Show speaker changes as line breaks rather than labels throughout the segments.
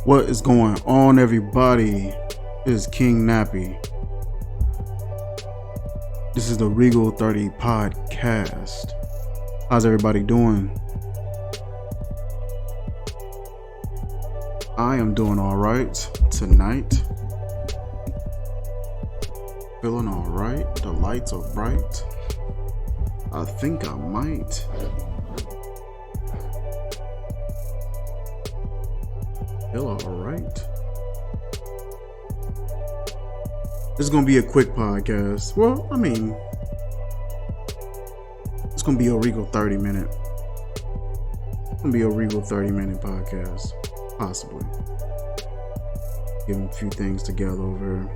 What is going on, everybody? It's King Nappy. This is the Regal 30 podcast. How's everybody doing? I am doing all right tonight. Feeling all right. The lights are bright. I think I might feel all right. This is gonna be a quick podcast. Well, I mean, it's gonna be a Regal 30-minute. It's gonna be a Regal 30-minute podcast, possibly. Getting a few things together over.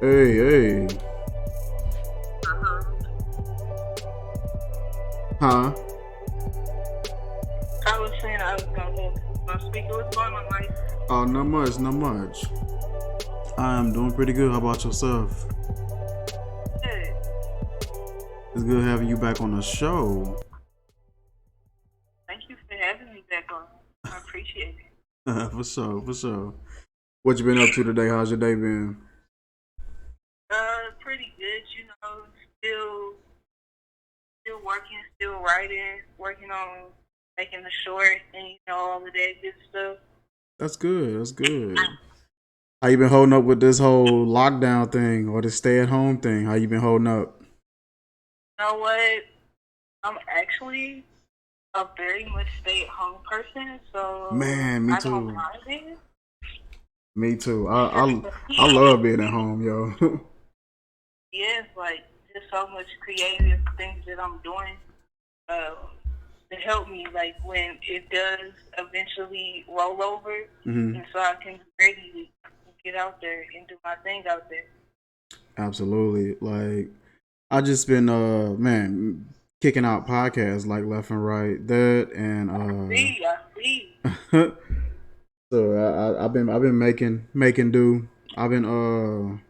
Hey. Huh?
I was saying I was gonna my speaker was going on my.
Oh, not much. I'm doing pretty good. How about yourself?
Good.
It's good having you back on the show.
Thank you for having me back on. I appreciate it.
For sure. What you been up to today? How's your day been?
Pretty good. Still working, still writing, working on making the short, and all of that good stuff.
That's good. How you been holding up with this whole lockdown thing or this stay-at-home thing? How you been holding up?
You know what? I'm actually a very much stay-at-home person, so
Man, me
I don't
too.
mind it.
Me too. I love being at home, yo.
Yes, like there's so much creative things that I'm doing to help me, like when it does eventually roll over,
Mm-hmm.
and so I can be ready to get out there and do my thing out there.
Absolutely. Like I just been man kicking out podcasts like left and right. That and
I see.
so I've been making do. I've been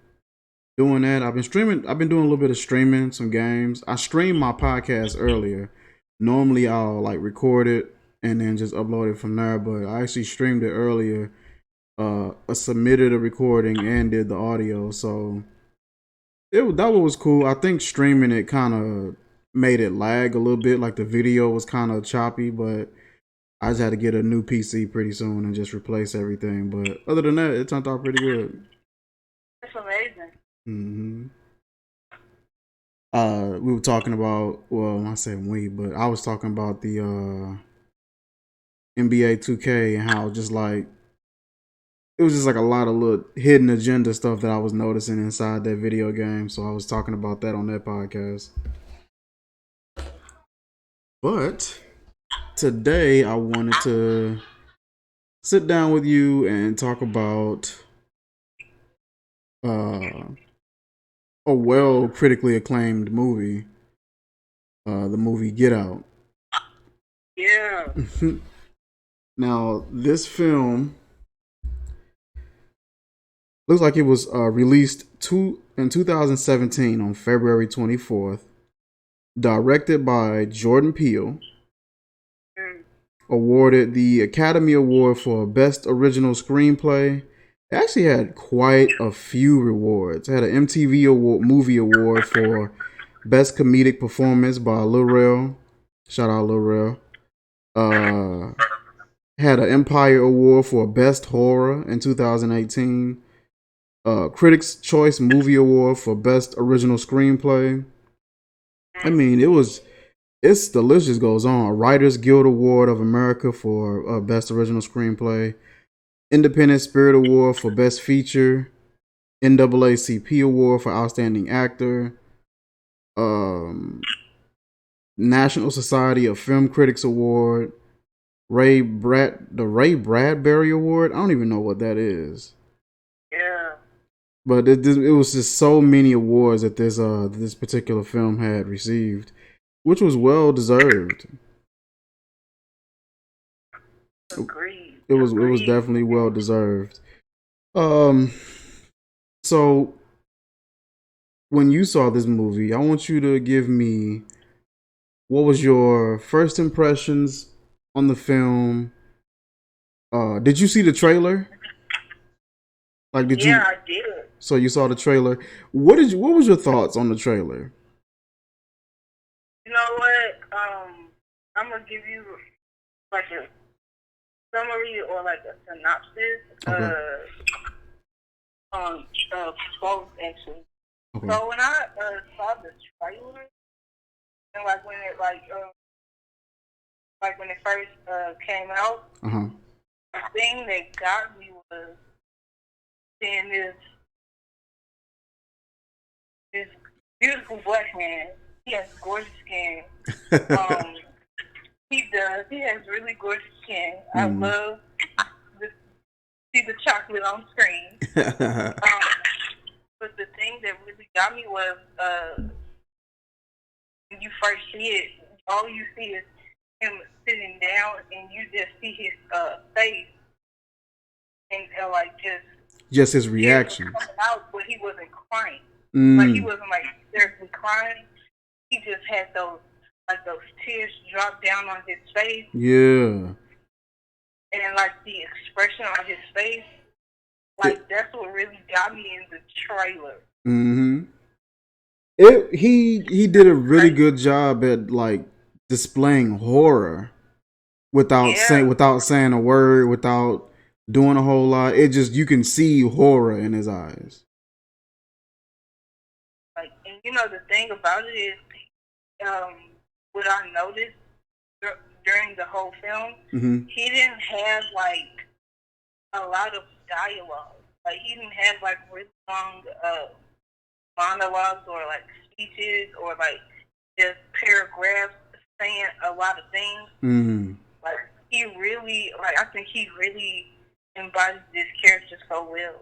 doing that. I've been streaming. I've been doing a little bit of streaming some games. I streamed my podcast earlier. Normally I'll like record it and then just upload it from there, but I actually streamed it earlier. I submitted a recording and did the audio, so that was cool. I think streaming it kind of made it lag a little bit, like the video was kind of choppy, but I just had to get a new PC pretty soon and just replace everything. But other than that, it turned out pretty good.
That's amazing.
hmm we were talking about, well, I said we, but I was talking about the NBA 2K and how just like it was just like a lot of little hidden agenda stuff that I was noticing inside that video game. So I was talking about that on that podcast. But today I wanted to sit down with you and talk about uh, a well critically acclaimed movie, the movie Get Out.
Yeah.
Now, this film looks like it was released in 2017 on February 24th, directed by Jordan Peele, awarded the Academy Award for Best Original Screenplay. It actually had quite a few rewards. It had an MTV Movie Award for Best Comedic Performance by Lil Rel. Shout out Lil Rel. Had an Empire Award for Best Horror in 2018. Critics' Choice Movie Award for Best Original Screenplay. I mean, it's the list just goes on. Writers Guild Award of America for Best Original Screenplay. Independent Spirit Award for Best Feature. NAACP Award for Outstanding Actor. National Society of Film Critics Award. Ray Bradbury Award. I don't even know what that is.
Yeah.
But it was just so many awards that this particular film had received, which was well deserved.
Agreed.
It was
Agreed.
definitely well deserved. Um, so when you saw this movie, I want you to give me what was your first impressions on the film. Did you see the trailer? Like, did
Yeah,
you?
I did.
So you saw the trailer. What was your thoughts on the trailer?
You know what? I'm gonna give you like a summary or like a synopsis.
Okay.
On both actually.
Okay.
So when I saw the trailer and like when it first came out,
Uh huh.
the thing that got me was seeing this beautiful black man. He has gorgeous skin. Um, he does. He has really gorgeous skin. I
mm.
love to see the chocolate on screen. But the thing that really got me was when you first see it, all you see is him sitting down, and you just see his face, and like
Just his
tears were
reaction.
coming out, but he wasn't crying. Like he
Mm.
wasn't like seriously crying. He just had those tears drop down on his face,
Yeah.
and like the expression on his face,
It,
like that's what really got me in the trailer.
mm-hmm. He did a really
Right?
good job at like displaying horror
Yeah.
without saying a word, without doing a whole lot. It just you can see horror in his eyes.
Like, and you know the thing about it is, um, what I noticed during the whole film,
Mm-hmm.
he didn't have like a lot of dialogue. Like he didn't have like really long monologues or like speeches or like just paragraphs saying a lot of things.
Mm.
Like he really, like I think he really embodies this character so well.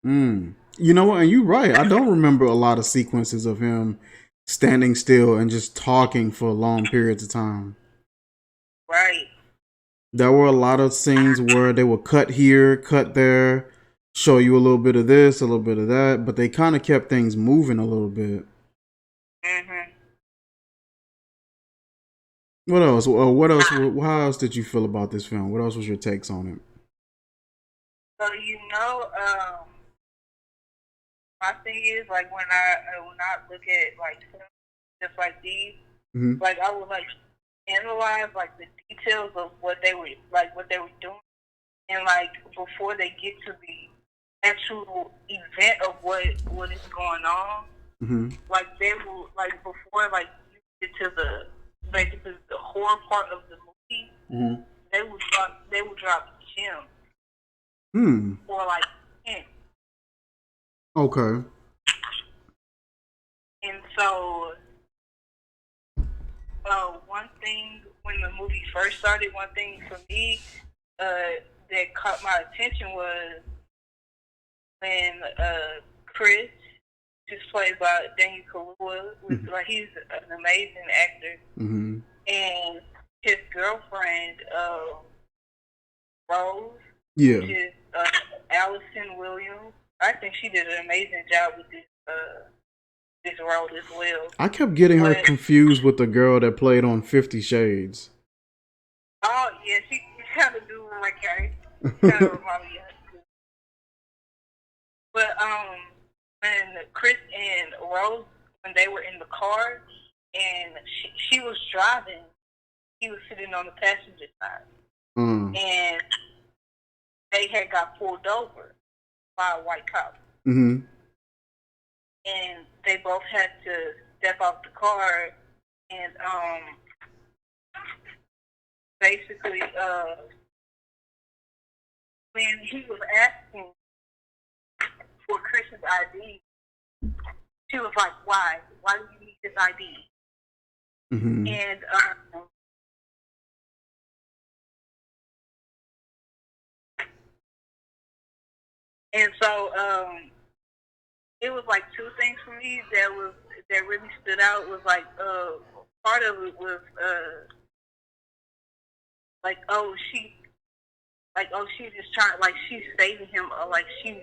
Mm. You know what? And you're right. I don't remember a lot of sequences of him standing still and just talking for long periods of time.
Right.
There were a lot of scenes where they would cut here, cut there, show you a little bit of this, a little bit of that, but they kind of kept things moving a little bit.
Mhm.
What else? What else? How else did you feel about this film? What else was your takes on it?
So my thing is like when I look at like films just like these,
Mm-hmm.
like I would like analyze like the details of what they were doing, and like before they get to the actual event of what is going on,
Mm-hmm.
like they will like before like you get to the basically the horror part of the movie,
Mm-hmm.
they will drop gems
Hmm.
or like hints.
Okay.
And so one thing when the movie first started, one thing for me that caught my attention was when Chris, who's played by Daniel Kaluuya, was
Mm-hmm.
like he's an amazing actor,
Mm-hmm.
and his girlfriend Rose, which
Yeah.
is Allison Williams. I think she did an amazing job with this role as well.
I kept getting her
But
confused with the girl that played on 50 Shades.
oh yeah, she kind of do like her. Kind of remind me of her. But when Chris and Rose, when they were in the car, and she was driving, he was sitting on the passenger side,
Mm.
and they had got pulled over by a white cop,
Mm-hmm.
and they both had to step off the car and basically when he was asking for Chris's ID, she was like, "Why? Why do you need his ID?"
Mm-hmm.
And And so it was like two things for me that really stood out was like part of it was like she's just trying like she's saving him or like she's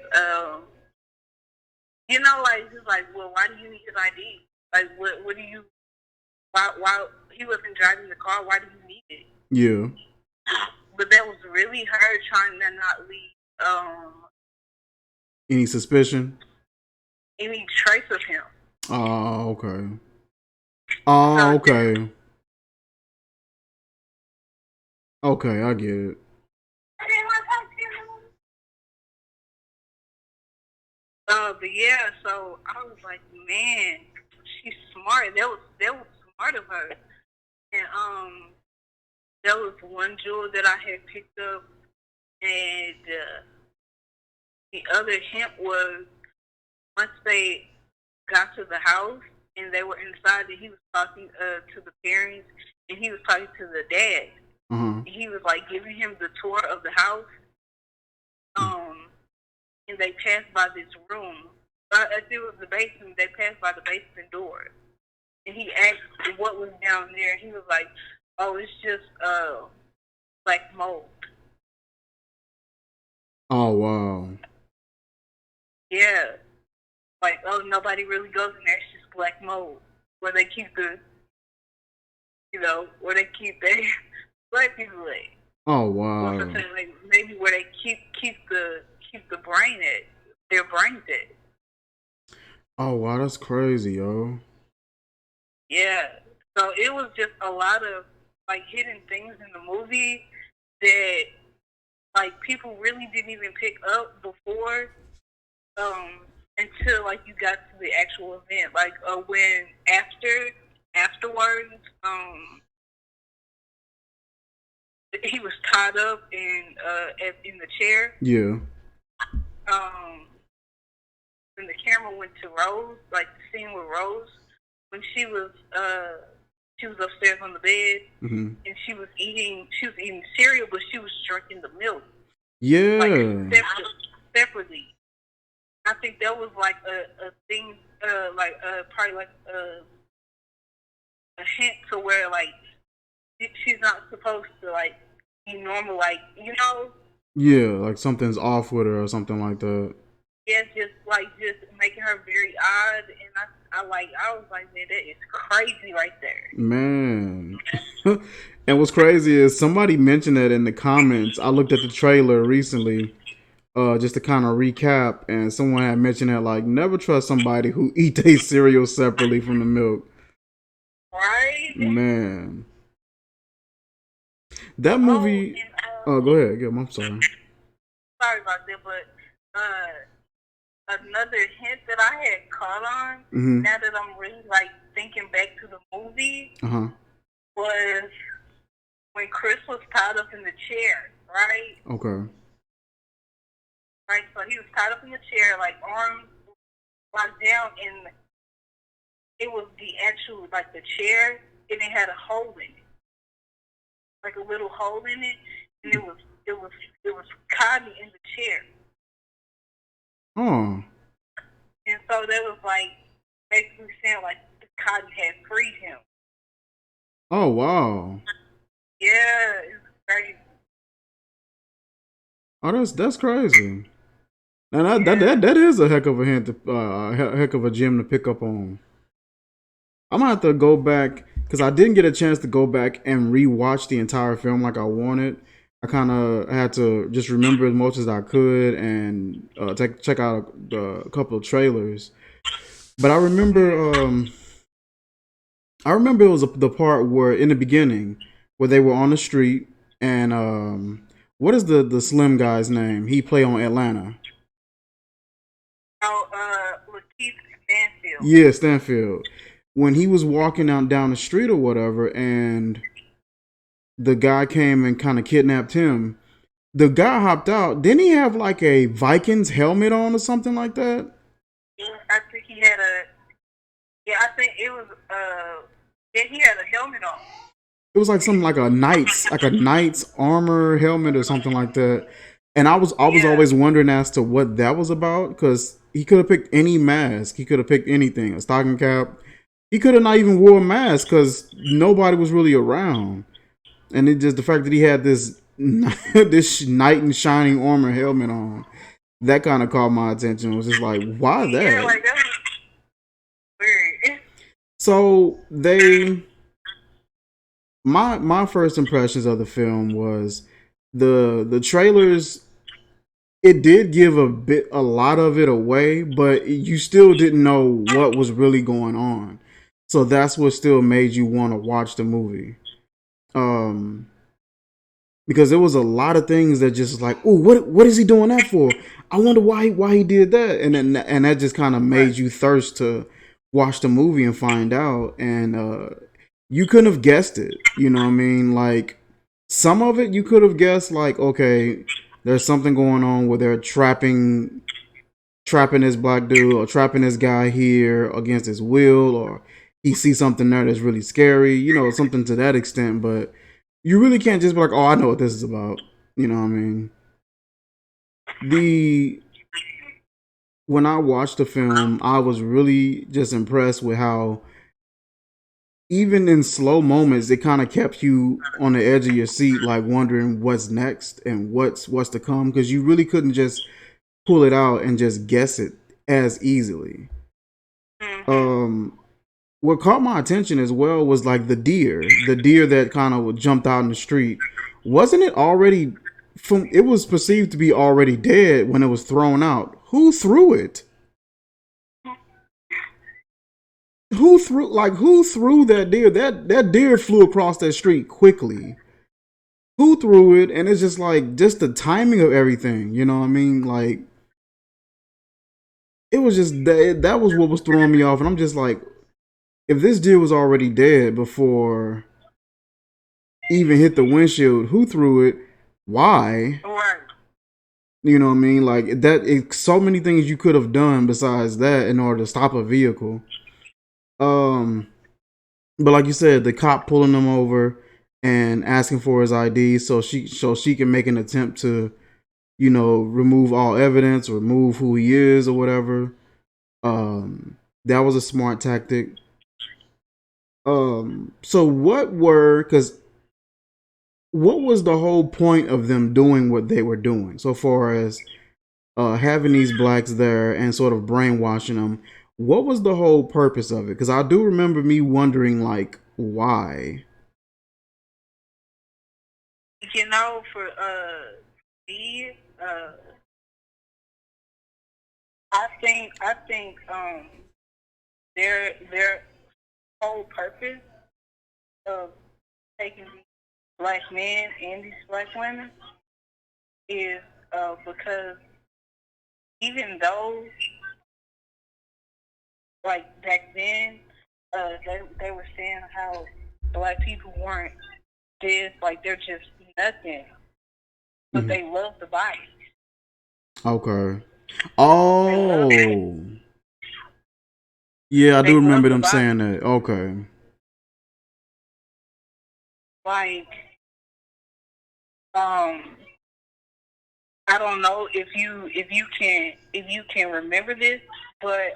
like just like, well, why do you need his ID? Like what do you why he wasn't driving the car, why do you need it?
Yeah.
But that was really her trying to not leave
Any suspicion?
any trace of him.
Oh, okay. Oh,
So
okay. Okay, I get it.
but yeah, so I was like, man, she's smart. That was smart of her. And there was one jewel that I had picked up, and the other hint was once they got to the house and they were inside, that he was talking to the parents, and he was talking to the dad. He was like giving him the tour of the house. And they passed by this room. As it was the basement, they passed by the basement door. And he asked what was down there. He was like, "Oh, it's just black mold."
Oh, wow.
Yeah, like, oh, nobody really goes in there. It's just black mold where they keep where they keep their black people at.
Oh, wow.
Or like maybe where they keep the brain at, their brains at.
Oh, wow, that's crazy, yo.
Yeah. So it was just a lot of like hidden things in the movie that like people really didn't even pick up before until like you got to the actual event. Like when afterwards he was tied up in the chair.
Yeah.
When the camera went to Rose, like the scene with Rose, when she was upstairs on the bed, and she was eating cereal, but she was drinking the milk.
Yeah.
Like separately. I think that was like a thing, probably like a hint to where like she's not supposed to like be normal, like
Yeah, like something's off with her or something like that.
Yeah, just making her very odd, and I was like, man, that is crazy right there.
Man. And what's crazy is somebody mentioned that in the comments. I looked at the trailer recently, just to kind of recap, and someone had mentioned that like never trust somebody who eat their cereal separately from the milk.
Right?
Man. That movie. Oh, go ahead. I'm sorry.
Sorry about that, but another hint that I had caught on, now that I'm really like thinking back to the movie, was when Chris was tied up in the chair, right?
Okay.
Right, so he was tied up in the chair, like arms locked down, and it was the actual like the chair, and it had a hole in it, like a little hole in it, and it was cotton in the chair.
Oh.
And so that was like basically saying like the cotton had freed him.
Oh, wow.
Yeah, it's crazy.
Oh, that's crazy. Now that is a heck of a hint, heck of a gem to pick up on. I'm gonna have to go back because I didn't get a chance to go back and rewatch the entire film like I wanted. I kind of had to just remember as much as I could and check out a couple of trailers. But I remember it was the part where in the beginning where they were on the street and what is the slim guy's name? He played on Atlanta.
Oh, Lakeith Stanfield.
Yeah, Stanfield. When he was walking down the street or whatever, and the guy came and kind of kidnapped him. The guy hopped out. Didn't he have like a Vikings helmet on or something like that?
Yeah, I think he had a. Yeah, I think it was. Yeah, he had a helmet on.
It was like something like a knight's armor helmet or something like that. And I was
Yeah.
always wondering as to what that was about because he could have picked any mask. He could have picked anything, a stocking cap. He could have not even wore a mask because nobody was really around. And it just the fact that he had this this knight in shining armor helmet on that kind of caught my attention. It was just like, why
Yeah,
that?
like that was weird.
So they my first impressions of the film was the trailers. It did give a lot of it away, but you still didn't know what was really going on. So that's what still made you want to watch the movie. Um, because there was a lot of things that just like, oh, what is he doing that for? I wonder why he did that, and that just kind of
Right.
made you thirst to watch the movie and find out. And you couldn't have guessed it. You know what I mean? Like some of it you could have guessed. Like okay, there's something going on where they're trapping this black dude or trapping this guy here against his will, or he sees something there that's really scary. You know, something to that extent, but you really can't just be like, "Oh, I know what this is about." You know what I mean? The When I watched the film, I was really just impressed with how even in slow moments, it kind of kept you on the edge of your seat, like wondering what's next and what's to come, because you really couldn't just pull it out and just guess it as easily.
Mhm.
Um, what caught my attention as well was like the deer that kind of jumped out in the street. Wasn't it already from? It was perceived to be already dead when it was thrown out. Who threw it? Who threw that deer? That deer flew across that street quickly. Who threw it? And it's just like just the timing of everything. You know what I mean? Like it was just that was what was throwing me off. And I'm just like, if this deer was already dead before even hit the windshield, who threw it? Why?
Right.
You know what I mean? Like that. So many things you could have done besides that in order to stop a vehicle. Um, but like you said, the cop pulling them over and asking for his ID so she can make an attempt to remove all evidence, or remove who he is or whatever. That was a smart tactic. So what was the whole point of them doing what they were doing so far as having these blacks there and sort of brainwashing them? What was the whole purpose of it? Because I do remember me wondering, like, why.
For me, I think their whole purpose of taking these black men and these black women is because even though like back then they were saying how black people weren't this, like they're just nothing, but
Mhm.
they love the body.
Okay.
They love
Oh, yeah, I do
they love
remember
the
them
body.
saying that. Okay.
Like um I don't know if you can remember this, but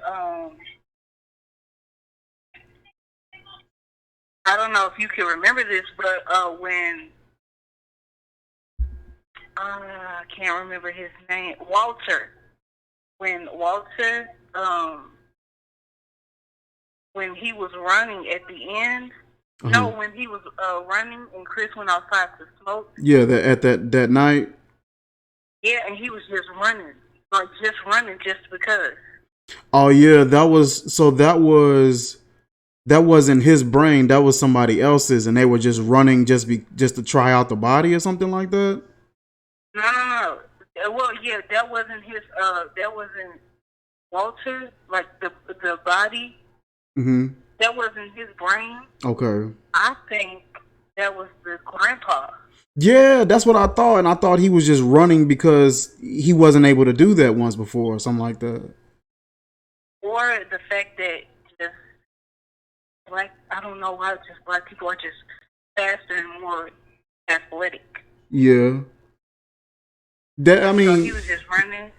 I don't know if you can remember this, but when I can't remember his name, Walter. When Walter, when he was running at the end,
Uh huh.
no, when he was running and Chris went outside to smoke,
Yeah, that at that night.
yeah, and he was just running, like just running just because.
Oh yeah, that wasn't his brain. That was somebody else's, and they were just running just to try out the body or something like that.
No, no, no. Well, yeah, that wasn't his. That wasn't Walter. Like the body.
Mm-hmm.
That wasn't his brain.
Okay.
I think that was the grandpa,
Yeah, that's what I thought, and I thought he was just running because he wasn't able to do that once before, or something like that.
or the fact that just black. I don't know why just black people are just faster and more athletic.
Yeah. That I
So he
mean,
was just running,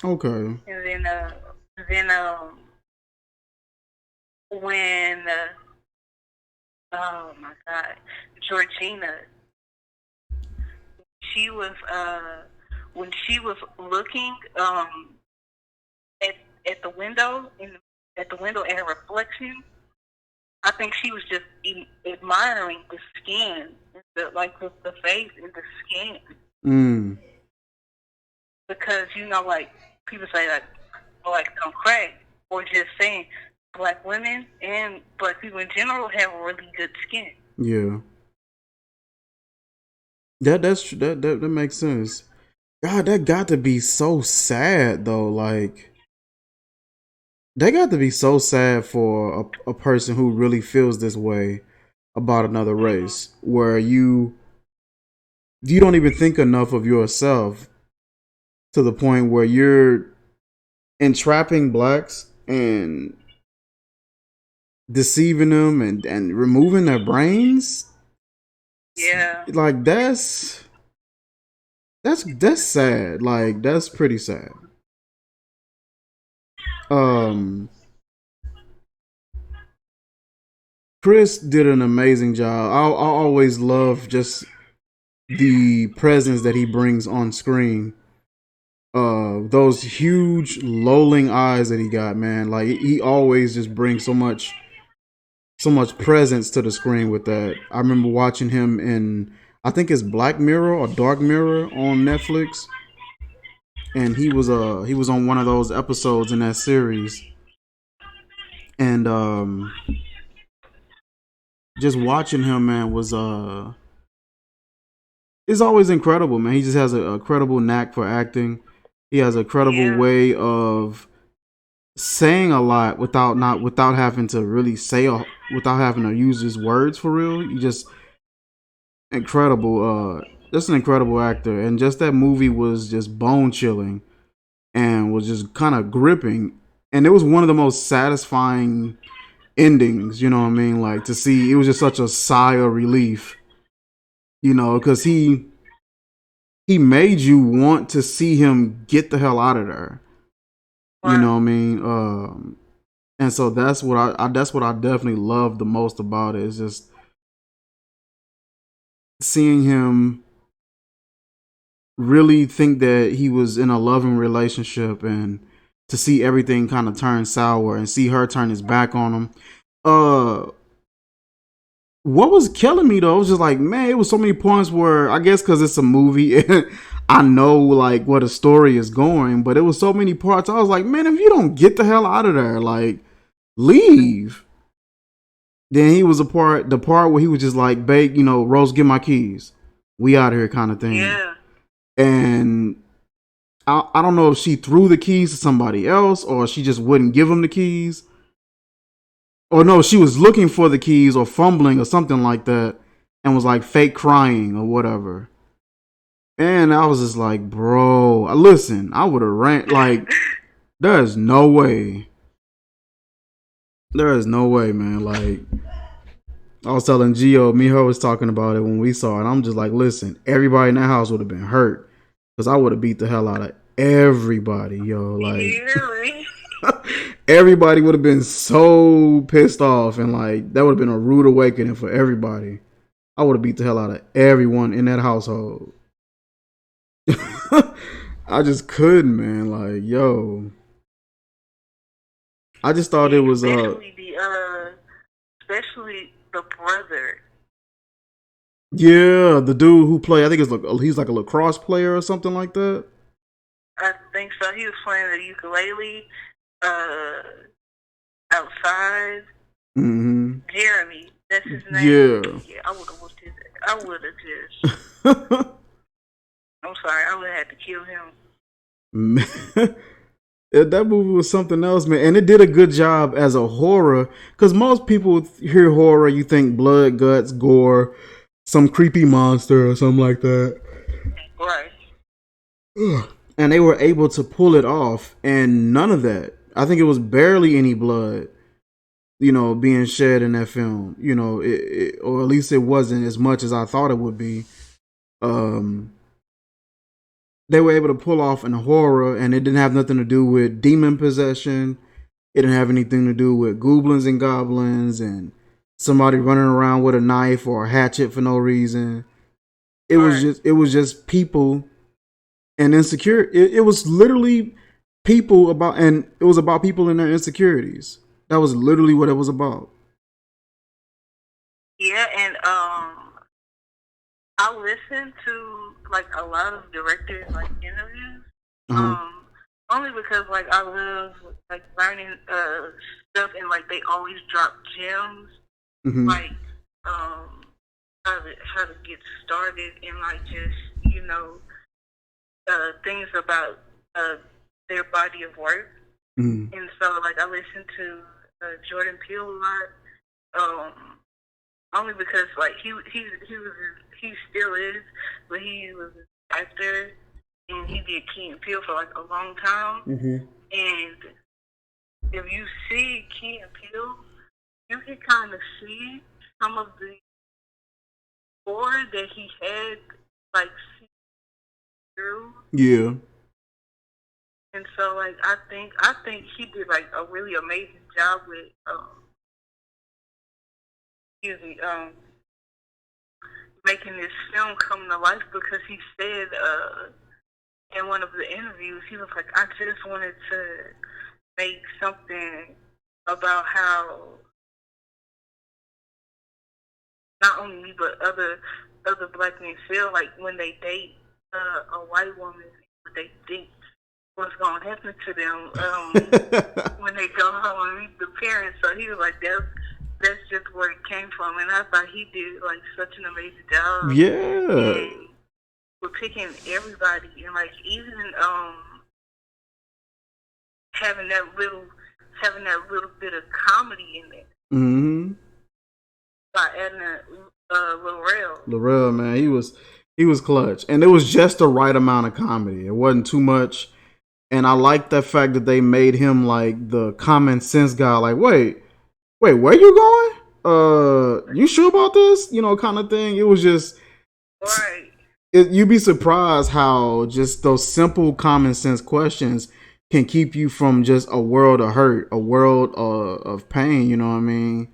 okay.
and then when oh my God, Georgina, she was when she was looking at at the window at the window at her reflection. I think she was just admiring the skin, the face and the skin,
Mm.
because like people say like don't crack, or just saying black women and black people in general have really good skin.
Yeah. That makes sense. God, that got to be so sad though. Like that got to be so sad for a person who really feels this way about another
Hmm.
race, where you don't even think enough of yourself to the point where you're entrapping blacks and deceiving them and removing their brains.
Yeah,
Like that's sad. Like that's pretty sad. Um, Chris did an amazing job. I always love just the presence that he brings on screen. Those huge lolling eyes that he got, man. Like he always just brings so much presence to the screen with that. I remember watching him in, I think it's Black Mirror or Dark Mirror on Netflix, and he was on one of those episodes in that series, and just watching him, man, was it's always incredible, man. He just has a credible knack for acting. He has a credible
yeah.
way of saying a lot without having to really without having to use his words for real. You just incredible. Just an incredible actor, and just that movie was just bone chilling and was just kind of gripping. And it was one of the most satisfying endings. You know what I mean? Like to see, it was just such a sigh of relief. You know, because he made you want to see him get the hell out of there. You know
Right.
what I mean? And so that's what that's what I definitely love the most about it, is just seeing him really think that he was in a loving relationship, and to see everything kind of turn sour and see her turn his back on him. Uh what was killing me though, it was just like, man, it was so many points where, I guess because it's a movie, I know like where the story is going, but it was so many parts I was like, man, if you don't get the hell out of there, like leave. Then he was the part where he was just like, "Bake, Rose, get my keys. We out here," kind of thing.
Yeah.
And I don't know if she threw the keys to somebody else or she just wouldn't give him the keys. Or no, she was looking for the keys or fumbling or something like that, and was like fake crying or whatever. And I was just like, bro, listen, I would have ran. Like, there is no way. There is no way, man. Like, I was telling Gio, me and her was talking about it when we saw it. I'm just like, listen, everybody in that house would have been hurt because I would have beat the hell out of everybody, yo. Like,
Really?
everybody would have been so pissed off, and like that would have been a rude awakening for everybody. I would have beat the hell out of everyone in that household. I just couldn't, man. Like, yo, I just thought it was
Especially the brother.
yeah, the dude who played, I think he's like a lacrosse player or something like that.
I think so. He was playing the ukulele uh, outside.
Mm-hmm.
Jeremy, that's his name.
Yeah.
Yeah, I would have whooped his ass. I would have just. I'm sorry. I would have had to kill him.
Man, that movie was something else, man, and it did a good job as a horror. Because most people hear horror, you think blood, guts, gore, some creepy monster or something like that.
Right.
And they were able to pull it off, and none of that. I think it was barely any blood, being shed in that film. Or at least it wasn't as much as I thought it would be. Um, they were able to pull off an horror, and it didn't have nothing to do with demon possession. It didn't have anything to do with goblins and goblins and somebody running around with a knife or a hatchet for no reason.
Right.
It was just people and insecure. It was literally people about, and it was about people and their insecurities. That was literally what it was about.
Yeah, and I listen to like a lot of directors like interviews.
Uh huh.
Um, Only because like I love like learning stuff, and like they always drop gems
Hmm.
like um how to get started, and like just things about uh their body of work.
Hmm.
And so like I listen to Jordan Peele a lot. Um, Only because like he still is, but he was an actor, and he did Key and Peele for like a long time.
Hmm.
And if you see Key and Peele, you can kind of see some of the horror that he had like seen through.
Yeah.
And so like I think he did like a really amazing job with excuse me making this film come to life, because he said in one of the interviews, he was like, I just wanted to make something about how not only me but other black men feel like when they date a white woman, what they think what's gonna happen to them when they go home and meet the parents. So he was like, that's just where it came from, and I thought he did like such an amazing job
Yeah.
and with picking everybody, and like even having that little having that little bit of comedy in it
Hmm.
by adding a little rail.
Lorel, man, he was clutch, and it was just the right amount of comedy. It wasn't too much, and I like the fact that they made him like the common sense guy. Like, wait, where you going? You sure about this? You know, kind of thing. It was just
Right.
you'd be surprised how just those simple common sense questions can keep you from just a world of hurt, a world of pain. You know what I mean?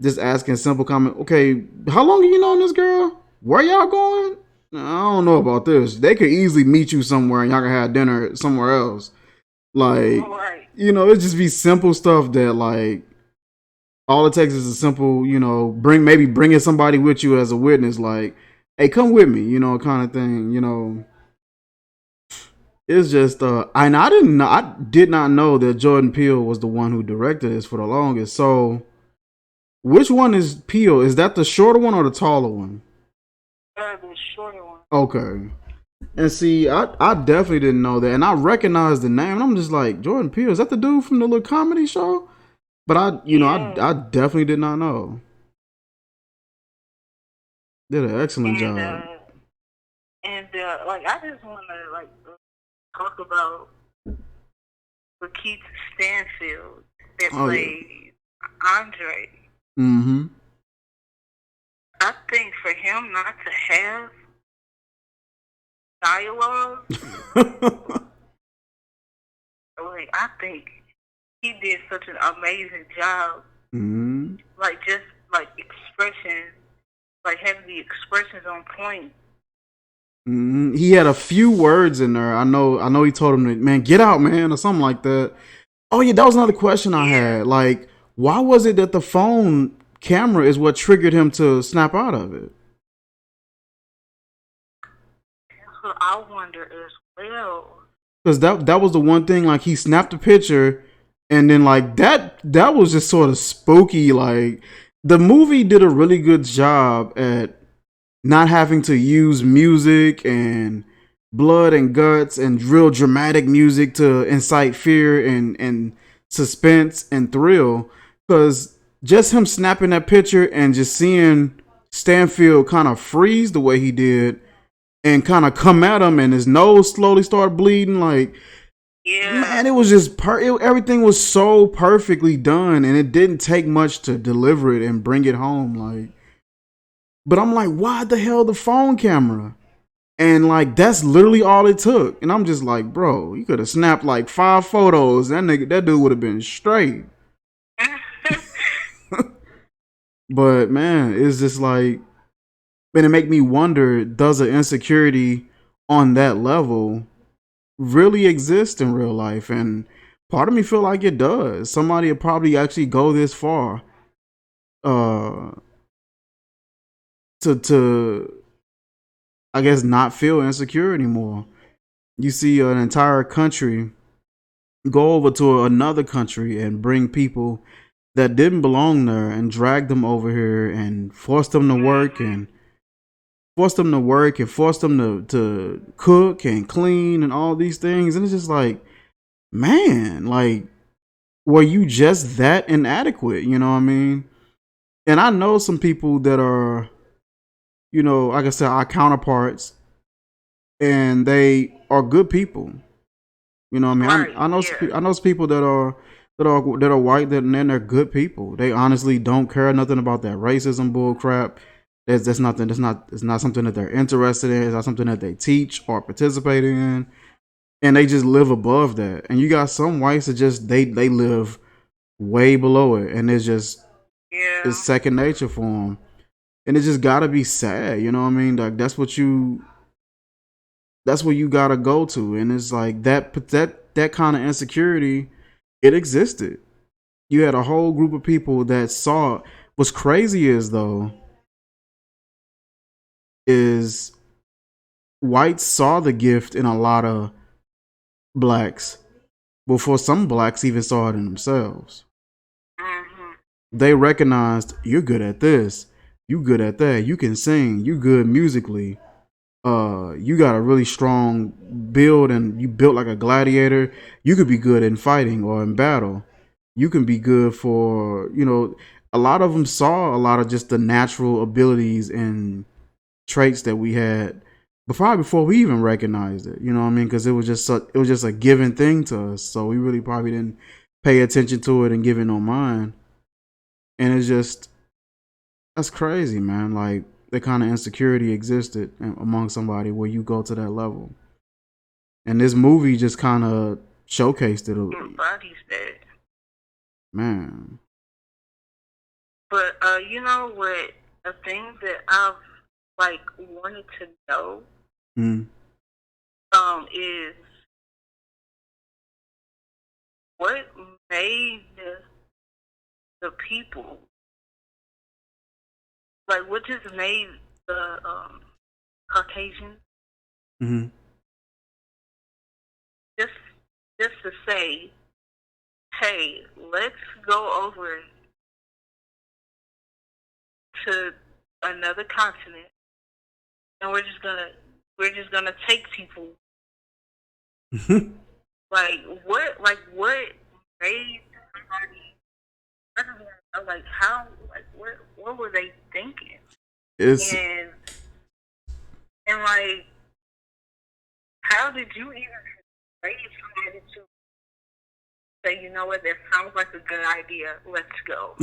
Just asking simple comment. Okay, how long have you known this girl? Where y'all going? I don't know about this. They could easily meet you somewhere and y'all can have dinner somewhere else. Like,
Right.
it just be simple stuff that like all it takes is a simple, maybe bringing somebody with you as a witness. Like, hey, come with me, kind of thing. It's just and I did not know that Jordan Peele was the one who directed this for the longest. So which one is Peel? Is that the shorter one or the taller one?
The shorter one.
Okay. And see, I definitely didn't know that, and I recognized the name, and I'm just like, Jordan Peele, is that the dude from the little comedy show? But
Yeah.
I definitely did not know. Did an excellent
And
job.
like I just want to like talk about Lakeith Stanfield that
Oh yeah.
played Andre.
Mm-hmm.
I think for him not to have dialogue, like I think he did such an amazing job.
Mm-hmm.
Like just like expression, like having the expressions on point.
Mm-hmm. He had a few words in there. I know. He told him, "Man, get out, man," or something like that. Oh yeah, that was another question I
Yeah.
had. Like, why was it that the phone camera is what triggered him to snap out of it?
So I wonder as well.
Because that was the one thing. Like, he snapped a picture, and then like that was just sort of spooky. Like, the movie did a really good job at not having to use music and blood and guts and real dramatic music to incite fear and suspense and thrill. Because just him snapping that picture and just seeing Stanfield kind of freeze the way he did and kind of come at him and his nose slowly start bleeding, like,
Yeah.
man, it was just everything was so perfectly done, and it didn't take much to deliver it and bring it home. Like, but I'm like, why the hell the phone camera? And like that's literally all it took. And I'm just like, bro, you could have snapped like 5 photos. That dude would have been straight. But man, it's just like, and it make me wonder: does an insecurity on that level really exist in real life? And part of me feel like it does. Somebody would probably actually go this far, uh, to I guess not feel insecure anymore. You see an entire country go over to another country and bring people that didn't belong there and drag them over here and force them to work and force them to cook and clean and all these things. And it's just like, man, like, were you just that inadequate? You know what I mean? And I know some people that are, like I said, our counterparts, and they are good people. You know what I mean?
Right.
I know some people that are white that and they're good people. They honestly don't care nothing about that racism bull crap. That's nothing. It's not something that they're interested in. It's not something that they teach or participate in, and they just live above that. And you got some whites that just they live way below it, and it's
Yeah.
second nature for them. And it just gotta be sad. You know what I mean? Like that's what you gotta go to, and it's like that kind of insecurity, it existed. You had a whole group of people that saw it. What's crazy is though is whites saw the gift in a lot of blacks before some blacks even saw it in themselves.
Mhm.
They recognized, you're good at this, you good at that, you can sing, you good musically, you got a really strong build and you built like a gladiator. You could be good in fighting or in battle. You can be good for, a lot of them saw a lot of just the natural abilities and traits that we had before we even recognized it. You know what I mean? Because it was just a given thing to us. So we really probably didn't pay attention to it and give it no mind. And it's just that's crazy, man. Like the kind of insecurity existed among somebody where you go to that level. And this movie just kind of showcased it.
Embodies that.
Man.
But you know what? A thing that I've like wanted to know
Mm.
is what made the people, like what just made the Caucasians
Hmm.
just just to say, hey, let's go over to another continent and we're just gonna take people. Like what made somebody, I don't know, like how, like what were they thinking?
It's
And like how did you even persuade somebody to say, you know what, that sounds like a good idea, let's go.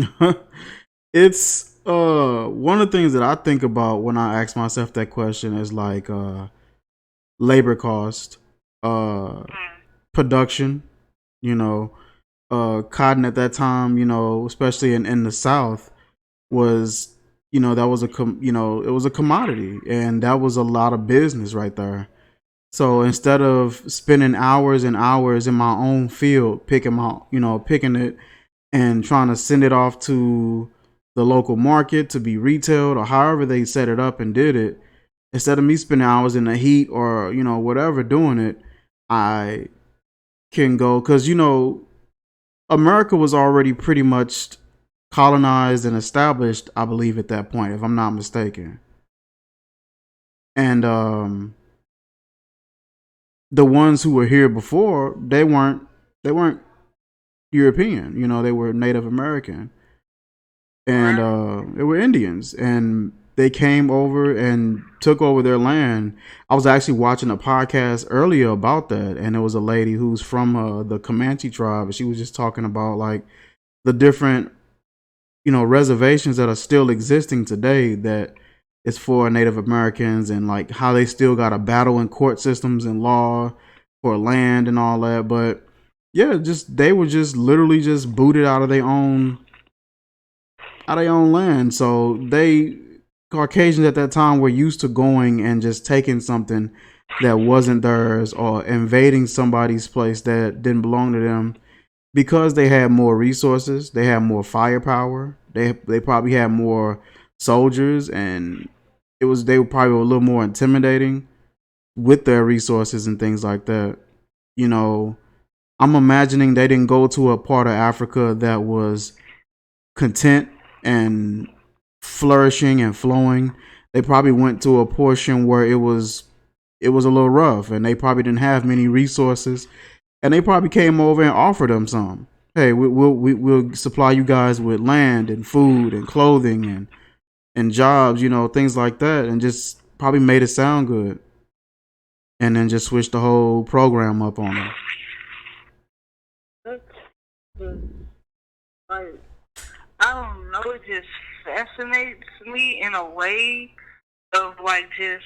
it's one of the things that I think about when I ask myself that question is like labor cost, uh
Mm.
production, you know, cotton at that time, especially in the South was, that was it was a commodity, and that was a lot of business right there. So instead of spending hours and hours in my own field picking it and trying to send it off to the local market to be retailed or however they set it up and did it, instead of me spending hours in the heat or whatever doing it, I can go because America was already pretty much colonized and established, I believe, at that point, if I'm not mistaken. And the ones who were here before, they weren't European. They were Native American, and
Right.
they were Indians, and they came over and took over their land. I was actually watching a podcast earlier about that, and there was a lady who's from the Comanche tribe, and she was just talking about like the different reservations that are still existing today that it's for Native Americans and like how they still got to battle in court systems and law for land and all that. But yeah, just they were just literally just booted out of their own land. So they Caucasians at that time were used to going and just taking something that wasn't theirs or invading somebody's place that didn't belong to them because they had more resources, they had more firepower, they probably had more soldiers, and they were probably a little more intimidating with their resources and things like that. You know, I'm imagining they didn't go to a part of Africa that was content and flourishing and flowing. They probably went to a portion where it was a little rough and they probably didn't have many resources, and they probably came over and offered them some. Hey, we'll supply you guys with land and food and clothing and jobs, things like that, and just probably made it sound good, and then just switched the whole program up on them.
That's like I don't know. It just fascinates me in a way of like just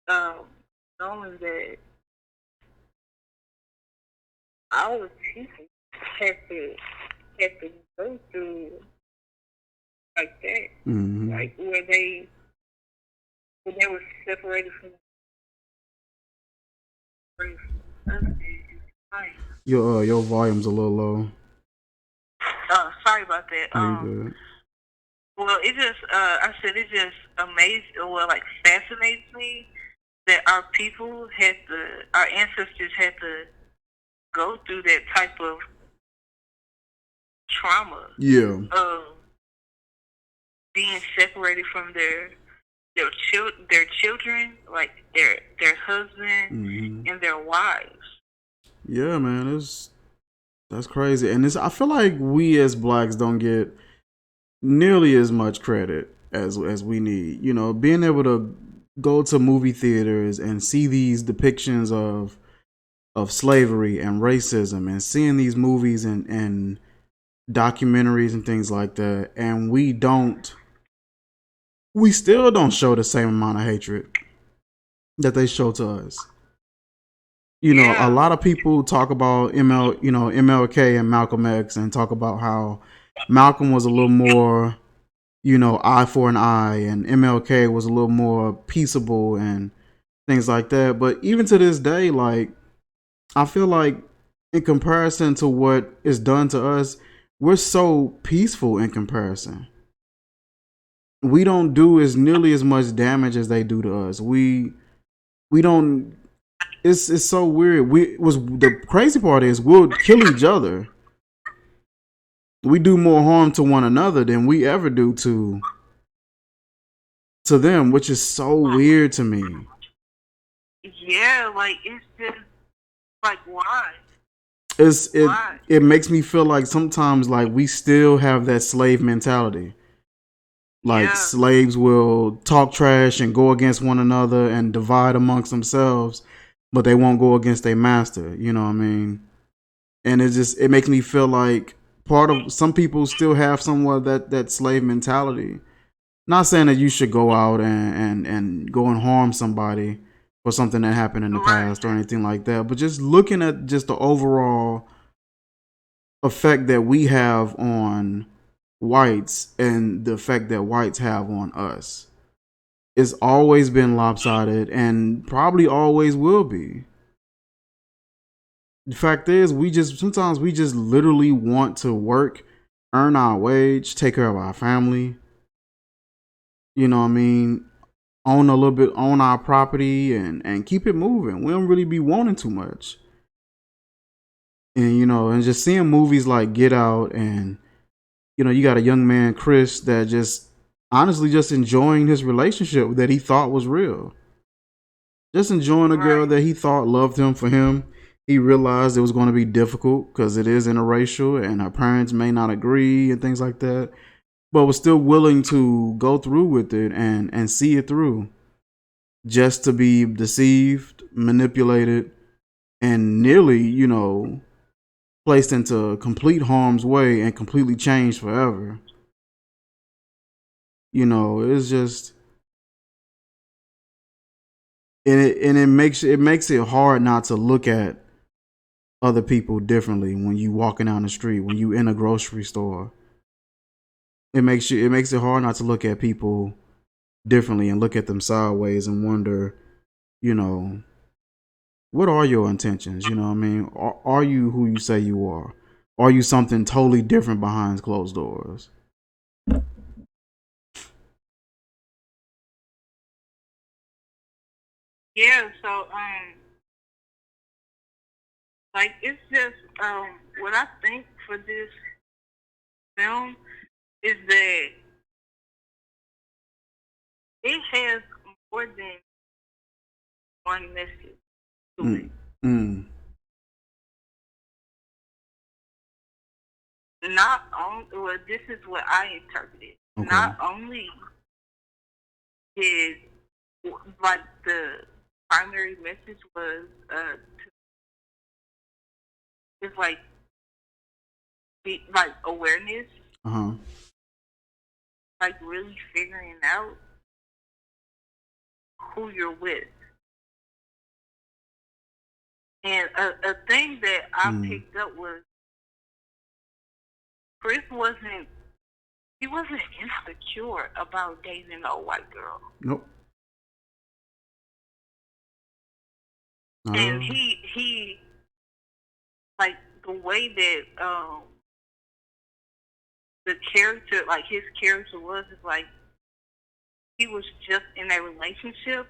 um, knowing that our people had to had to go through like that,
Hmm.
like when they were separated from us. Like,
Your volume's a little low.
sorry about that.
Are you good?
Well, it just I said it just amazed, well, like fascinates me that our ancestors had to go through that type of trauma
Yeah.
of being separated from their children, like their husband
Hmm.
and their wives.
Yeah, man, that's crazy, and I feel like we as blacks don't get nearly as much credit as we need. Being able to go to movie theaters and see these depictions of slavery and racism, and seeing these movies and documentaries and things like that, and we still don't show the same amount of hatred that they show to us. A
Yeah,
lot of people talk about MLK and Malcolm X, and talk about how Malcolm was a little more, eye for an eye, and MLK was a little more peaceable and things like that. But even to this day, like, I feel like in comparison to what is done to us, we're so peaceful in comparison. We don't do as nearly as much damage as they do to us. We don't. It's so weird. We was The crazy part is we'll kill each other. We do more harm to one another than we ever do to them, which is so weird to me.
yeah, like it's just like why,
It's it
why?
it makes me feel like sometimes like we still have that slave mentality. Like
Yeah,
slaves will talk trash and go against one another and divide amongst themselves, but they won't go against their master. You know what I mean? And it makes me feel like part of some people still have somewhat that slave mentality. Not saying that you should go out and go and harm somebody for something that happened in the
right.
past or anything like that, but just looking at just the overall effect that we have on whites and the effect that whites have on us. It's always been lopsided and probably always will be. The fact is, we just literally want to work, earn our wage, take care of our family. You know what I mean? Own a little bit, own our property, and keep it moving. We don't really be wanting too much. And and just seeing movies like Get Out, and you got a young man, Chris, that just honestly just enjoying his relationship that he thought was real. Just enjoying a girl
Right.
that he thought loved him for him. He realized it was going to be difficult because it is interracial and her parents may not agree and things like that, but was still willing to go through with it and see it through, just to be deceived, manipulated, and nearly, placed into complete harm's way and completely changed forever. It's just and it makes it hard not to look at other people differently when you walking down the street, when you in a grocery store. It makes it hard not to look at people differently and look at them sideways and wonder, you know, what are your intentions? You know what I mean? Are you who you say you are? Are you something totally different behind closed doors?
Yeah, so like it's just what I think for this film is that it has more than one message to it.
Mm. Mm.
Not only, well, this is what I interpreted.
Okay.
Not only is like the primary message was it's like like awareness,
Uh huh.
like really figuring out who you're with. And a thing that I
Mm.
picked up was Chris wasn't he wasn't insecure about dating a white girl,
Nope. Not at
and
all.
he like the way that the character, like his character was, is like he was just in a relationship.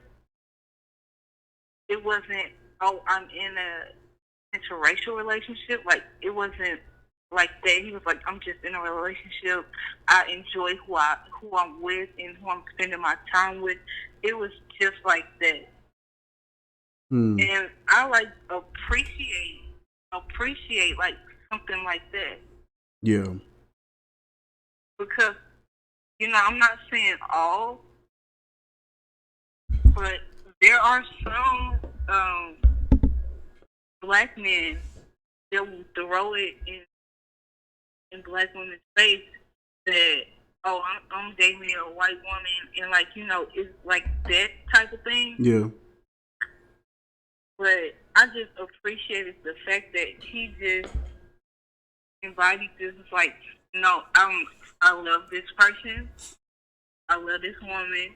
It wasn't, oh, I'm in a interracial relationship. Like it wasn't like that. He was like, I'm just in a relationship. I enjoy who I'm with and who I'm spending my time with. It was just like that.
Mm.
And I like appreciate like something like that,
Yeah.
because I'm not saying all, but there are some black men that will throw it in black women's face that, oh, I'm dating a white woman, and like it's like that type of thing.
Yeah.
But I just appreciated the fact that he just embodied this. It's like, no, I love this person. I love this woman.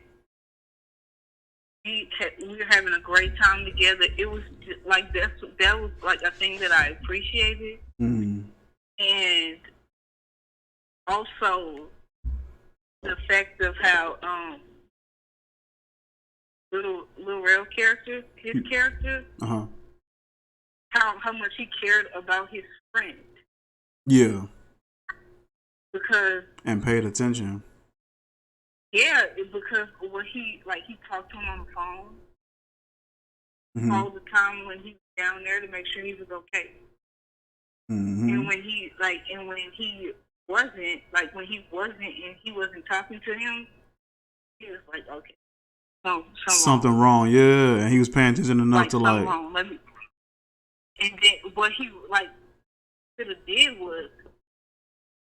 We were having a great time together. It was just like that was like a thing that I appreciated,
Mm.
and also the fact of how little real character, his character,
Uh huh.
how much he cared about his friend,
Yeah.
because
And paid attention.
because when he talked to him on the phone
Mm-hmm.
all the time when he was down there to make sure he was okay.
Mm-hmm.
And when he wasn't, and he wasn't talking to him, he was like, okay,
Something
wrong.
wrong. Yeah. And he was paying attention enough
Like
to
something
like.
wrong. And then what he like could have did was, you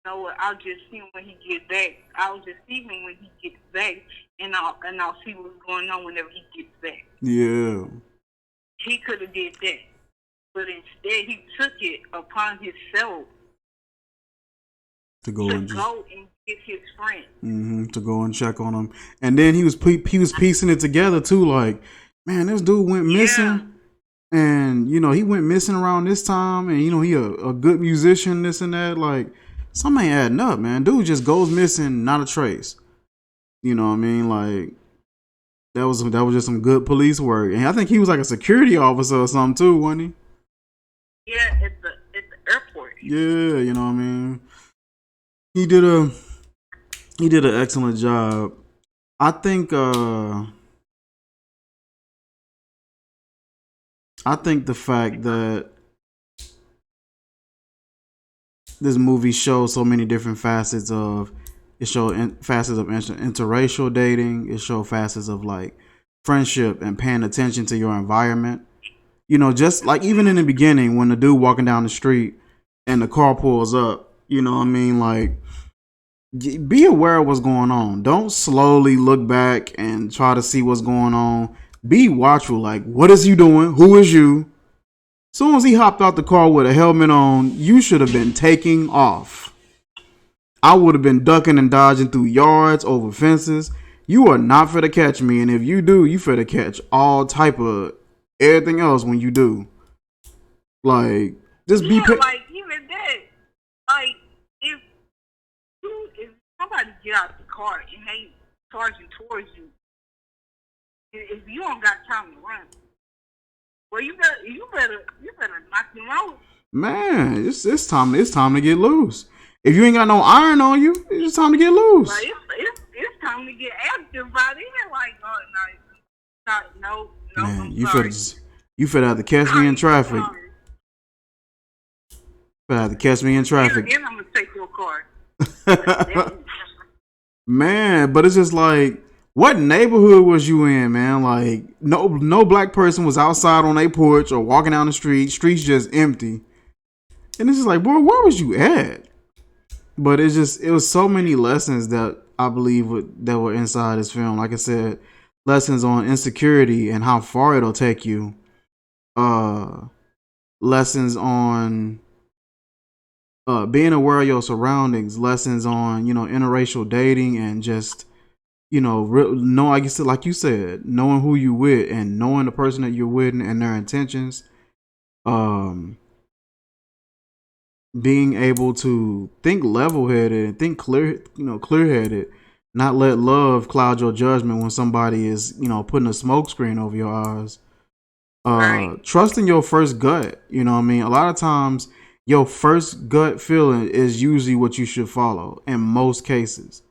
know what, I'll just see him when he gets back. I'll just see him when he gets back, and I'll see what's going on whenever he gets back.
Yeah.
He could have did that, but instead he took it upon himself
To go
to
and just.
go and get his friend.
Mm-hmm. To go and check on him, and then he was piecing it together too. Like, man, this dude went missing. And he went missing around this time, and he a good musician, this and that. Like, something ain't adding up, man. Dude just goes missing, not a trace. You know what I mean? Like, that was just some good police work, and I think he was like a security officer or something too, wasn't
he? Yeah, at the airport.
Yeah, you know what I mean. He did an excellent job. I think the fact that this movie shows so many different facets of facets of interracial dating. It shows facets of like friendship and paying attention to your environment. Just like even in the beginning when the dude walking down the street and the car pulls up, you know what I mean? Like be aware of what's going on. Don't slowly look back and try to see what's going on. Be watchful. Like, what is he doing? Who is you? As soon as he hopped out the car with a helmet on, you should have been taking off. I would have been ducking and dodging through yards, over fences. You are not for to catch me, and if you do, you for to catch all type of everything else when you do. Like, just be.
Like even that, like if somebody get out the car and they charging towards you, if you don't got time to run, well, you better knock them out.
Man, it's time to get loose. If you ain't got no iron on you, it's time to get loose.
Like it's time to get active by then. Like, oh no,
Man,
I'm
you
sorry.
finna have to catch me in traffic. Finna have to catch me in traffic.
Then I'm gonna take your car.
Man, but it's just like, what neighborhood was you in, man? Like, no black person was outside on a porch or walking down the street. Streets just empty. And it's just like, boy, where was you at? But it was so many lessons that I believe that were inside this film. Like I said, lessons on insecurity and how far it'll take you. Lessons on being aware of your surroundings. Lessons on interracial dating and just know, like you said, knowing who you with and knowing the person that you're with and their intentions. Being able to think level-headed and think clear-headed, not let love cloud your judgment when somebody is, putting a smoke screen over your eyes.
Right.
Trusting your first gut. You know what I mean? A lot of times your first gut feeling is usually what you should follow in most cases.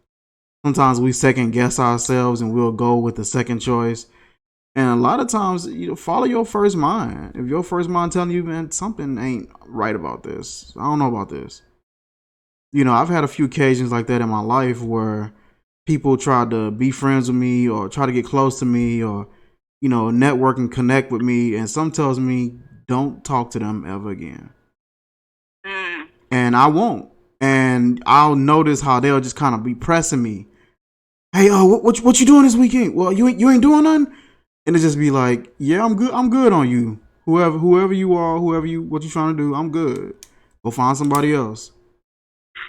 Sometimes we second guess ourselves and we'll go with the second choice. And a lot of times, follow your first mind. If your first mind telling you, man, something ain't right about this, I don't know about this. I've had a few occasions like that in my life where people tried to be friends with me or try to get close to me or, network and connect with me. And some tells me, don't talk to them ever again. And I won't. And I'll notice how they'll just kind of be pressing me. Hey, what you doing this weekend? Well, you ain't doing nothing. And it just be like, yeah, I'm good on you. Whoever you are, what you trying to do, I'm good. Go find somebody else.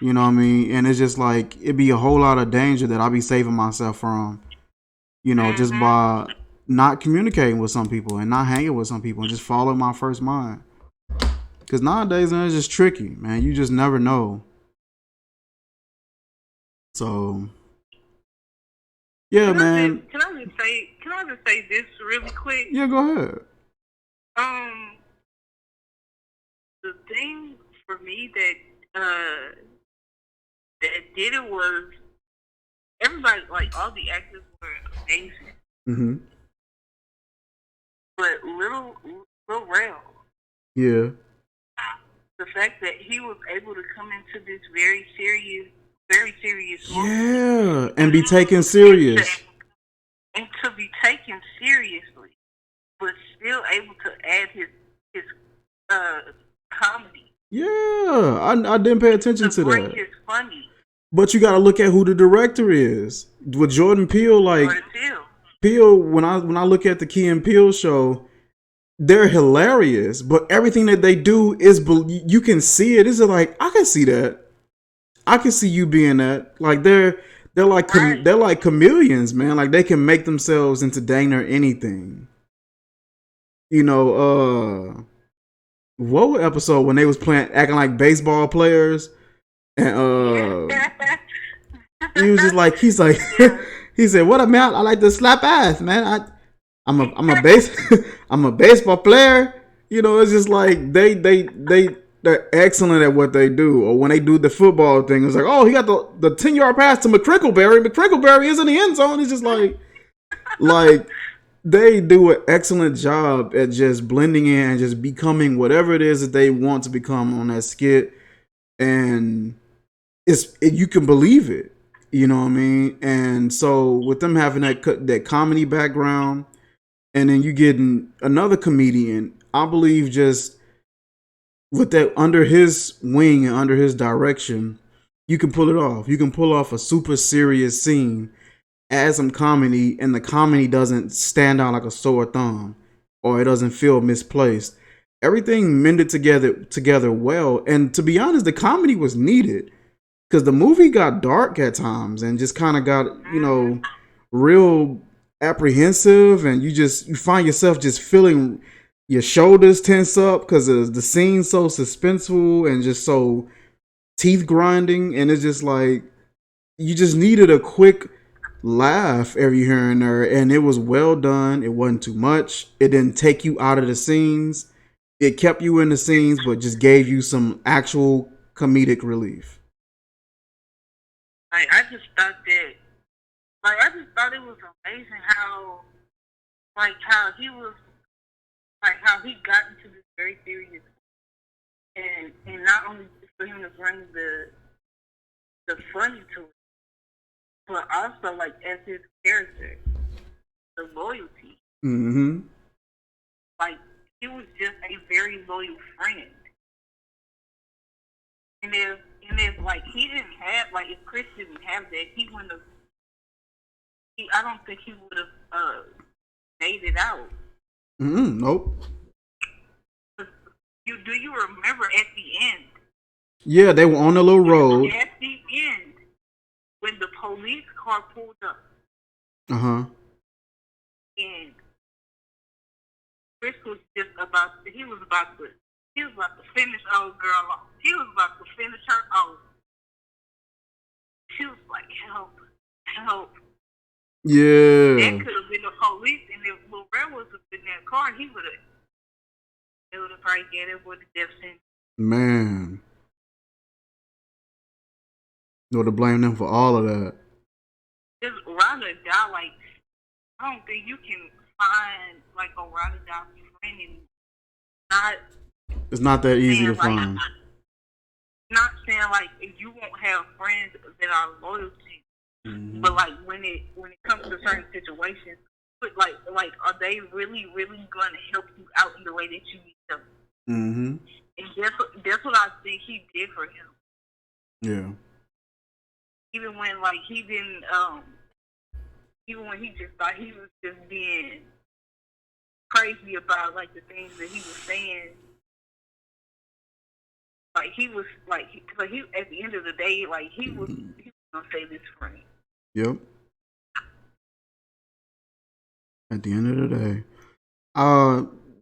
You know what I mean? And it's just like, it'd be a whole lot of danger that I'll be saving myself from, just by not communicating with some people and not hanging with some people and just following my first mind. Because nowadays, man, it's just tricky, man. You just never know. So, yeah, man.
Can I just say this really quick?
Yeah, go ahead.
The thing for me that did it was everybody, like all the actors were amazing.
Mm-hmm.
But Lil Rel,
yeah,
the fact that he was able to come into this very serious movie,
yeah, and be taken serious.
And to be taken seriously, but still able to add his comedy.
Yeah, I didn't pay attention to that.
His funny.
But you got to look at who the director is. With Jordan Peele, Peele, when I look at the Key and Peele show, they're hilarious. But everything that they do is, you can see it. It's like, I can see that. I can see you being that. Like they're like they're like chameleons, man. Like they can make themselves into dang near anything. What episode when they was acting like baseball players, and he was just like, he said, "What up, man? I like to slap ass, man. I'm a baseball player." It's just like they're excellent at what they do. Or when they do the football thing, it's like, oh, he got the 10-yard pass to McCrinkleberry. McCrinkleberry is in the end zone. It's just like they do an excellent job at just blending in and just becoming whatever it is that they want to become on that skit. And you can believe it. You know what I mean? And so with them having that comedy background, and then you getting another comedian, I believe just with that under his wing and under his direction, You can pull it off. You can pull off a super serious scene, add some comedy, and the comedy doesn't stand out like a sore thumb, or it doesn't feel misplaced. Everything mended together well, and to be honest, the comedy was needed because the movie got dark at times and just kind of got real apprehensive, and you find yourself just feeling your shoulders tense up because the scene's so suspenseful and just so teeth grinding, and it's just like you just needed a quick laugh every here and there, and it was well done. It wasn't too much. It didn't take you out of the scenes. It kept you in the scenes, but just gave you some actual comedic relief.
Like I just thought it was amazing how how he was how he got into this very serious and not only for him to bring the funny to it, but also like as his character, the loyalty.
Mm-hmm.
Like he was just a very loyal friend. And if like he didn't have like if Chris didn't have that, he wouldn't have. I don't think he would have made it out.
Mm-hmm. Nope.
Do you remember at the end?
Yeah, they were on a little road.
At the end, when the police car pulled up,
Uh-huh.
and Chris was just about to, he was about to finish old girl off. He was about to finish her off. She was like, help, help.
Yeah.
That could have been the police, and if Lil Rel was in that car, they would have probably get it with the death sentence.
Man. You would have blamed them for all of that.
Just ride or die, like, I don't think you can find, like, a ride or die friend and not...
It's not that easy to
like,
find.
Not saying, like, you won't have friends that are loyal to you, but, like, when it comes to certain situations, like, are they really, really going to help you out in the way that you need them?
Mm-hmm.
And that's what I think he did for him.
Yeah.
Even when, like, he didn't, even when he just thought he was just being crazy about, like, the things that he was saying. Like, he was, like, he at the end of the day, like, he was going to save his friend.
Yep. At the end of the day.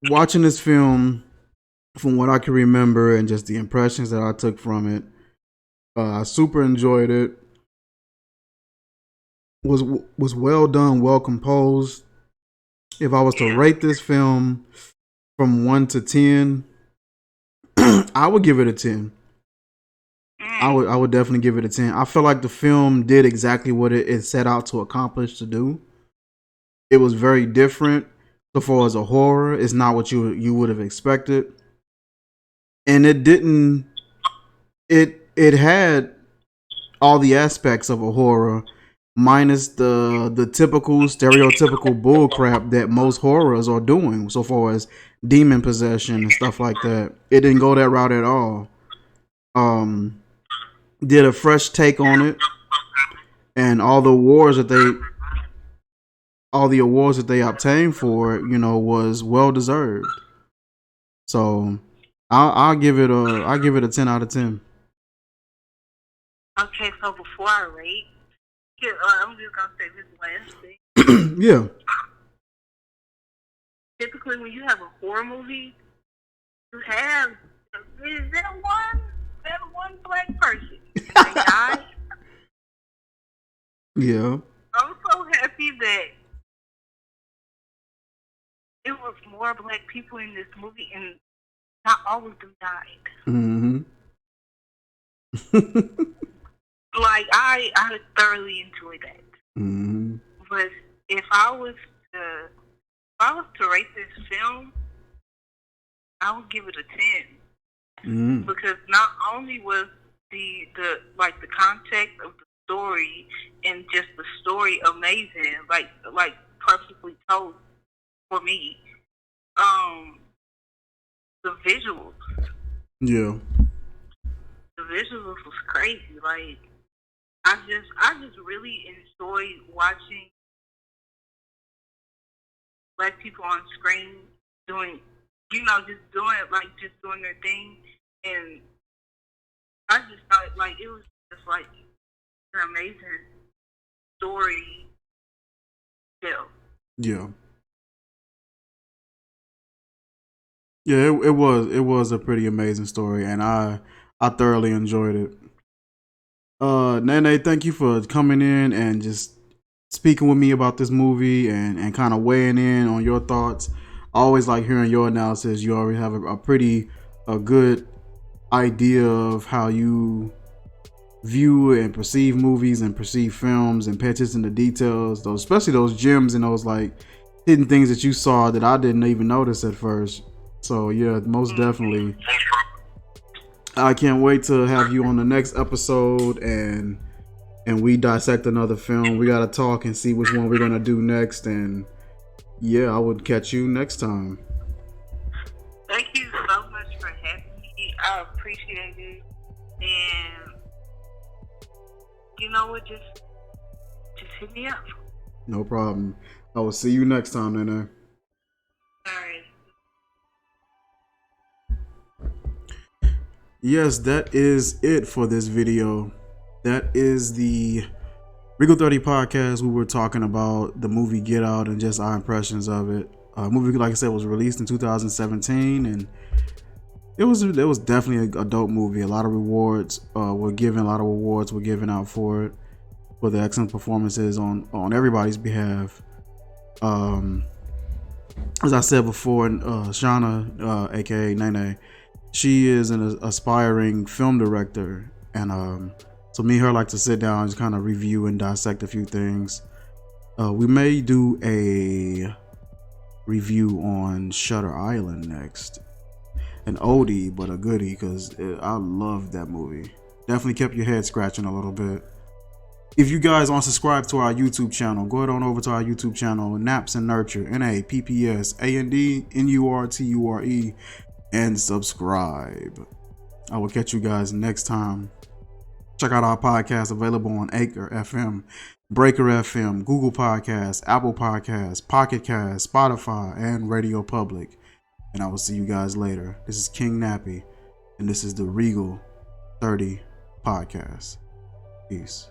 Watching this film, from what I can remember and just the impressions that I took from it, I super enjoyed it. Was well done, well composed. If I was to rate this film from 1 to 10, I would give it a 10. I would definitely give it a 10. I feel like the film did exactly what it set out to accomplish to do. It was very different. So far as a horror, it's not what you would have expected. And it didn't it had all the aspects of a horror minus the typical stereotypical bullcrap that most horrors are doing so far as demon possession and stuff like that. It didn't go that route at all. Did a fresh take on it, and all the awards that they obtained for it, was well deserved. So I'll give it a 10 out of 10.
Okay, so before I rate, I'm just gonna say this last thing.
Yeah.
Typically, when you have a horror movie, you have that one black person. They die.
Yeah.
I'm so happy that it was more black people in this movie, and not all of them died.
Mm-hmm.
Like I thoroughly enjoyed that.
Mm-hmm.
But if I was to rate this film, I would give it a 10.
Mm-hmm.
Because not only was the context of the story and just the story amazing, like perfectly told for me, the visuals.
Yeah.
The visuals was crazy. Like I just really enjoyed watching Black people on screen doing, just doing their thing, and I just thought like it was just like an amazing story tell.
Yeah. Yeah, it was a pretty amazing story, and I thoroughly enjoyed it. Nene, thank you for coming in and just speaking with me about this movie and kind of weighing in on your thoughts. I always like hearing your analysis. You already have a good idea of how you view and perceive movies and perceive films and pay attention to details, those especially those gems and those like hidden things that you saw that I didn't even notice at first. So yeah, most definitely. I can't wait to have you on the next episode and we dissect another film. We gotta talk and see which one we're gonna do next. And yeah, I would catch you next time.
Thank you so much for having me. I appreciate it. And you know what? Just hit me up.
No problem. I will see you next time, Nene.
All right.
Yes, that is it for this video. That is the Regal 30 podcast. We were talking about the movie Get Out and just our impressions of it. Movie, like I said, was released in 2017, and it was definitely a dope movie. A lot of rewards were given. A lot of awards were given out for it, for the excellent performances on everybody's behalf. As I said before, Shauna, aka Nene, she is an aspiring film director, and so me and her like to sit down and just kind of review and dissect a few things. We may do a review on Shutter Island next. An oldie, but a goodie, because I love that movie. Definitely kept your head scratching a little bit. If you guys aren't subscribed to our YouTube channel, go ahead on over to our YouTube channel, NappsandNurture, NappsandNurture, and subscribe. I will catch you guys next time. Check out our podcast available on Anchor FM, Breaker FM, Google Podcasts, Apple Podcasts, Pocket Cast, Spotify, and Radio Public. And I will see you guys later. This is King Nappy, and this is the Regal 30 podcast. Peace.